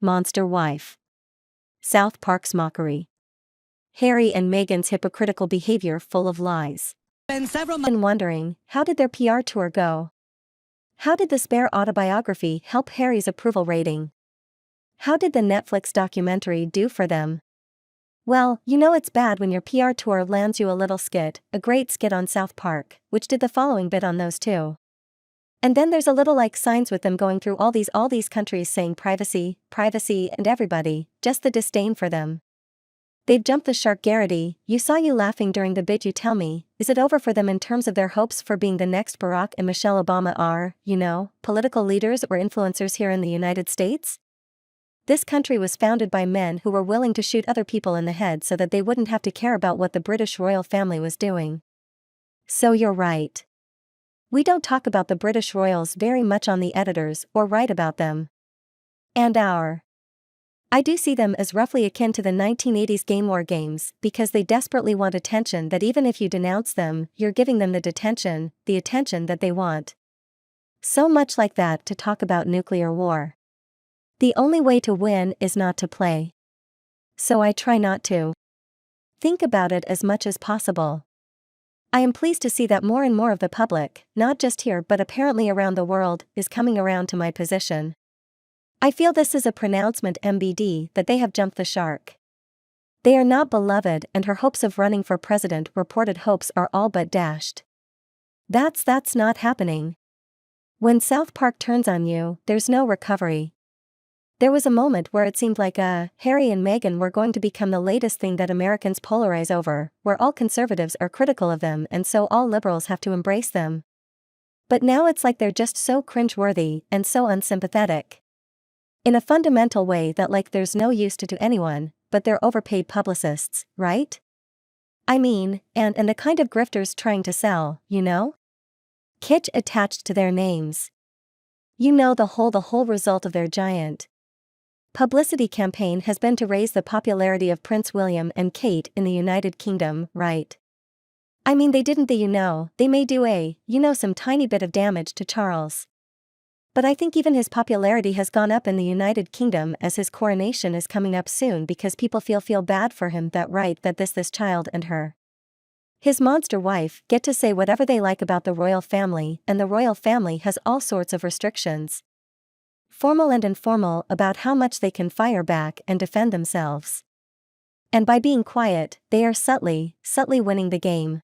Monster Wife. South Park's Mockery. Harry and Meghan's hypocritical behavior full of lies. Been wondering, how did their PR tour go? How did the spare autobiography help Harry's approval rating? How did the Netflix documentary do for them? Well, you know it's bad when your PR tour lands you a little skit, a great skit on South Park, which did the following bit on those two. And then there's a little like signs with them going through all these countries saying privacy, privacy, and everybody, just the disdain for them. They've jumped the shark. Garrity, you saw you laughing during the bit. You tell me, is it over for them in terms of their hopes for being the next Barack and Michelle Obama are, political leaders or influencers here in the United States? This country was founded by men who were willing to shoot other people in the head so that they wouldn't have to care about what the British royal family was doing. So you're right. We don't talk about the British royals very much on the editors or write about them. I do see them as roughly akin to the 1980s game war games because they desperately want attention that even if you denounce them, you're giving them the attention that they want. So much like that to talk about nuclear war. The only way to win is not to play. So I try not to think about it as much as possible. I am pleased to see that more and more of the public, not just here but apparently around the world, is coming around to my position. I feel this is a pronouncement MBD that they have jumped the shark. They are not beloved and her hopes of running for president, reported hopes, are all but dashed. That's not happening. When South Park turns on you, there's no recovery. There was a moment where it seemed like Harry and Meghan were going to become the latest thing that Americans polarize over, where all conservatives are critical of them and so all liberals have to embrace them. But now it's like they're just so cringeworthy and so unsympathetic. In a fundamental way that like there's no use to anyone, but they're overpaid publicists, right? I mean, and the kind of grifters trying to sell, kitsch attached to their names. The whole result of their giant publicity campaign has been to raise the popularity of Prince William and Kate in the United Kingdom, right? I mean they didn't they may do some tiny bit of damage to Charles. But I think even his popularity has gone up in the United Kingdom as his coronation is coming up soon because people feel bad for him that this child and his monster wife get to say whatever they like about the royal family, and the royal family has all sorts of restrictions. Formal and informal about how much they can fire back and defend themselves. And by being quiet, they are subtly winning the game.